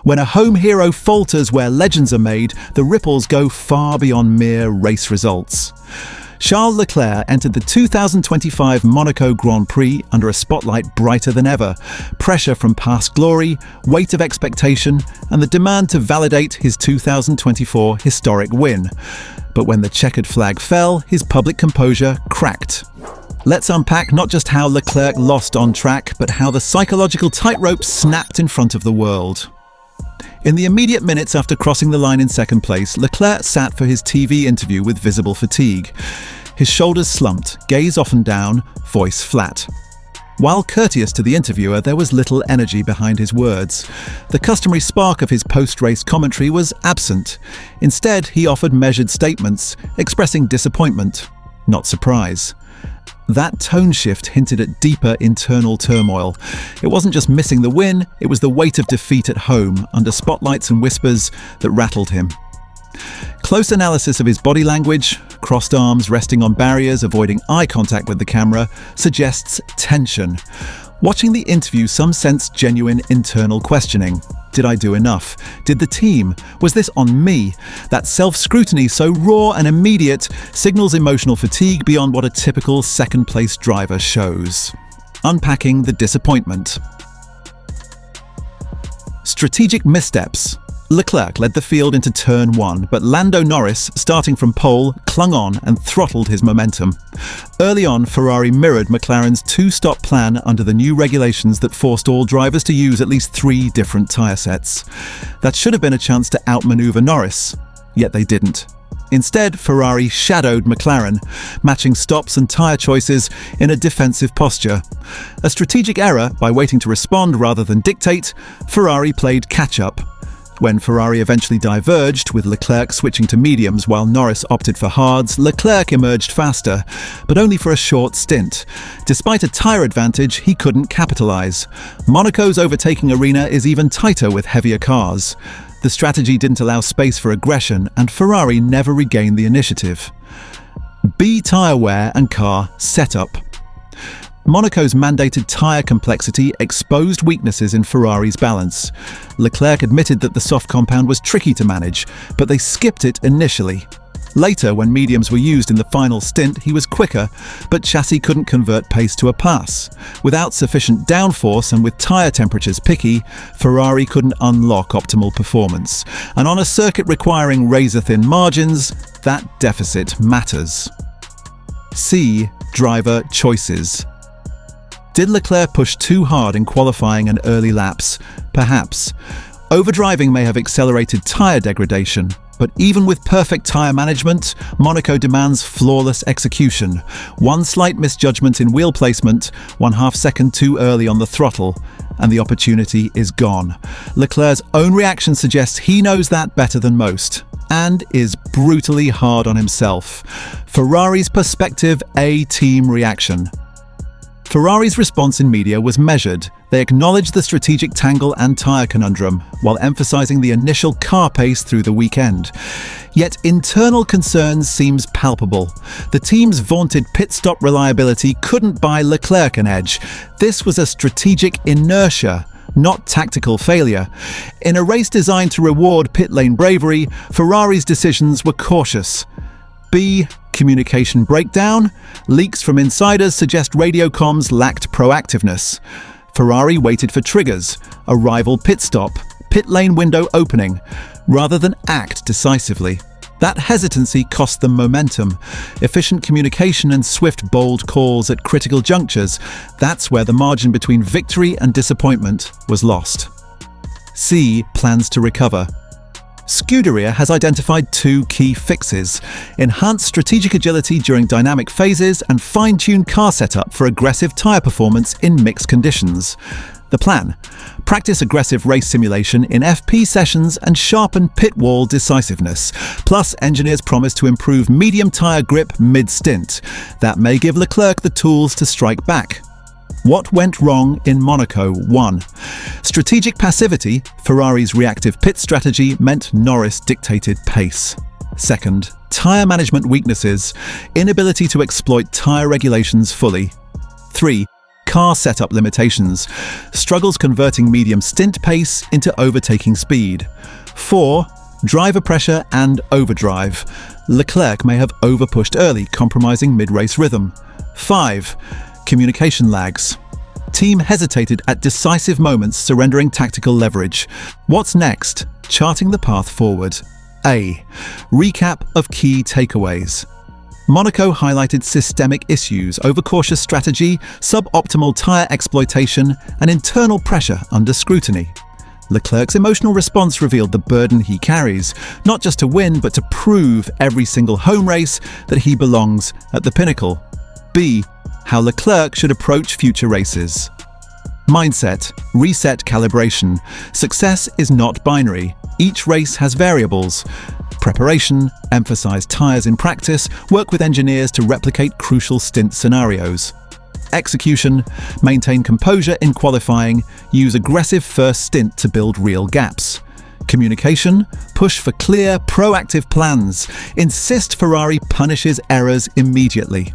When a home hero falters where legends are made, the ripples go far beyond mere race results. Charles Leclerc entered the 2025 Monaco Grand Prix under a spotlight brighter than ever. Pressure from past glory, weight of expectation, and the demand to validate his 2024 historic win. But when the checkered flag fell, his public composure cracked. Let's unpack not just how Leclerc lost on track, but how the psychological tightrope snapped in front of the world. In the immediate minutes after crossing the line in second place, Leclerc sat for his TV interview with visible fatigue. His shoulders slumped, gaze often down, voice flat. While courteous to the interviewer, there was little energy behind his words. The customary spark of his post-race commentary was absent. Instead, he offered measured statements, expressing disappointment, not surprise. That tone shift hinted at deeper internal turmoil. It wasn't just missing the win, it was the weight of defeat at home, under spotlights and whispers, that rattled him. Close analysis of his body language, crossed arms resting on barriers, avoiding eye contact with the camera, suggests tension. Watching the interview, some sense genuine internal questioning. Did I do enough? Did the team? Was this on me? That self-scrutiny, so raw and immediate, signals emotional fatigue beyond what a typical second-place driver shows. Unpacking the disappointment. Strategic missteps. Leclerc led the field into turn 1, but Lando Norris, starting from pole, clung on and throttled his momentum. Early on, Ferrari mirrored McLaren's two-stop plan under the new regulations that forced all drivers to use at least 3 different tyre sets. That should have been a chance to outmaneuver Norris, yet they didn't. Instead, Ferrari shadowed McLaren, matching stops and tyre choices in a defensive posture. A strategic error. By waiting to respond rather than dictate, Ferrari played catch-up. When Ferrari eventually diverged, with Leclerc switching to mediums while Norris opted for hards, Leclerc emerged faster, but only for a short stint. Despite a tyre advantage, he couldn't capitalise. Monaco's overtaking arena is even tighter with heavier cars. The strategy didn't allow space for aggression, and Ferrari never regained the initiative. B tyre wear and car setup. Monaco's mandated tyre complexity exposed weaknesses in Ferrari's balance. Leclerc admitted that the soft compound was tricky to manage, but they skipped it initially. Later, when mediums were used in the final stint, he was quicker, but chassis couldn't convert pace to a pass. Without sufficient downforce and with tyre temperatures picky, Ferrari couldn't unlock optimal performance. And on a circuit requiring razor-thin margins, that deficit matters. C. Driver choices. Did Leclerc push too hard in qualifying and early laps? Perhaps. Overdriving may have accelerated tyre degradation, but even with perfect tyre management, Monaco demands flawless execution. One slight misjudgment in wheel placement, 1/2 second too early on the throttle, and the opportunity is gone. Leclerc's own reaction suggests he knows that better than most, and is brutally hard on himself. Ferrari's perspective, a team reaction. Ferrari's response in media was measured. They acknowledged the strategic tangle and tyre conundrum, while emphasising the initial car pace through the weekend. Yet internal concerns seems palpable. The team's vaunted pit stop reliability couldn't buy Leclerc an edge. This was a strategic inertia, not tactical failure. In a race designed to reward pit lane bravery, Ferrari's decisions were cautious. B. Communication breakdown. Leaks from insiders suggest radio comms lacked proactiveness. Ferrari waited for triggers, a rival pit stop, pit lane window opening, rather than act decisively. That hesitancy cost them momentum. Efficient communication and swift, bold calls at critical junctures, that's where the margin between victory and disappointment was lost. C. Plans to recover. Scuderia has identified 2 key fixes: enhanced strategic agility during dynamic phases and fine-tuned car setup for aggressive tyre performance in mixed conditions. The plan: practice aggressive race simulation in FP sessions and sharpen pit wall decisiveness. Plus, engineers promise to improve medium tyre grip mid-stint. That may give Leclerc the tools to strike back. What went wrong in Monaco? 1. Strategic passivity. Ferrari's reactive pit strategy meant Norris dictated pace. 2. Tyre management weaknesses. Inability to exploit tyre regulations fully. 3. car setup limitations, struggles converting medium stint pace into overtaking speed. 4. Driver pressure and overdrive. Leclerc may have overpushed early, compromising mid-race rhythm. 5. Communication lags. Team hesitated at decisive moments, surrendering tactical leverage. What's next? Charting the path forward. A. Recap of key takeaways. Monaco highlighted systemic issues, overcautious strategy, suboptimal tyre exploitation, and internal pressure under scrutiny. Leclerc's emotional response revealed the burden he carries, not just to win, but to prove every single home race that he belongs at the pinnacle. B. How Leclerc should approach future races. Mindset, reset calibration. Success is not binary. Each race has variables. Preparation, emphasize tyres in practice, work with engineers to replicate crucial stint scenarios. Execution, maintain composure in qualifying, use aggressive first stint to build real gaps. Communication, push for clear, proactive plans. Insist Ferrari punishes errors immediately.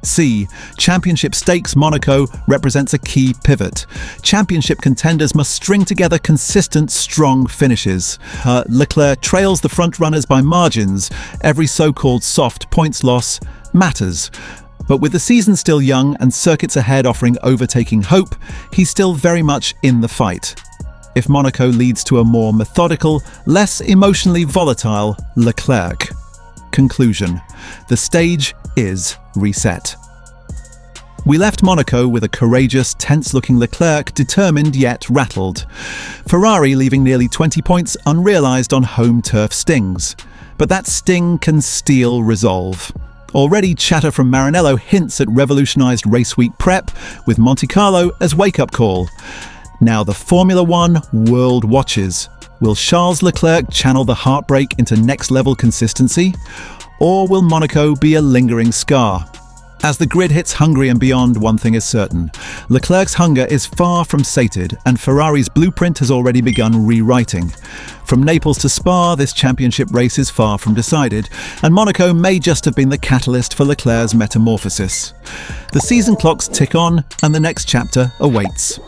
C. Championship stakes. Monaco represents a key pivot. Championship contenders must string together consistent, strong finishes. Leclerc trails the front-runners by margins. Every so-called soft points loss matters. But with the season still young and circuits ahead offering overtaking hope, he's still very much in the fight. If Monaco leads to a more methodical, less emotionally volatile Leclerc. Conclusion. The stage is reset. We left Monaco with a courageous, tense-looking Leclerc, determined yet rattled. Ferrari leaving nearly 20 points unrealised on home turf stings. But that sting can steal resolve. Already chatter from Maranello hints at revolutionised race week prep, with Monte Carlo as wake-up call. Now the Formula One world watches. Will Charles Leclerc channel the heartbreak into next-level consistency? Or will Monaco be a lingering scar? As the grid hits Hungary and beyond, one thing is certain. Leclerc's hunger is far from sated, and Ferrari's blueprint has already begun rewriting. From Naples to Spa, this championship race is far from decided, and Monaco may just have been the catalyst for Leclerc's metamorphosis. The season clocks tick on, and the next chapter awaits.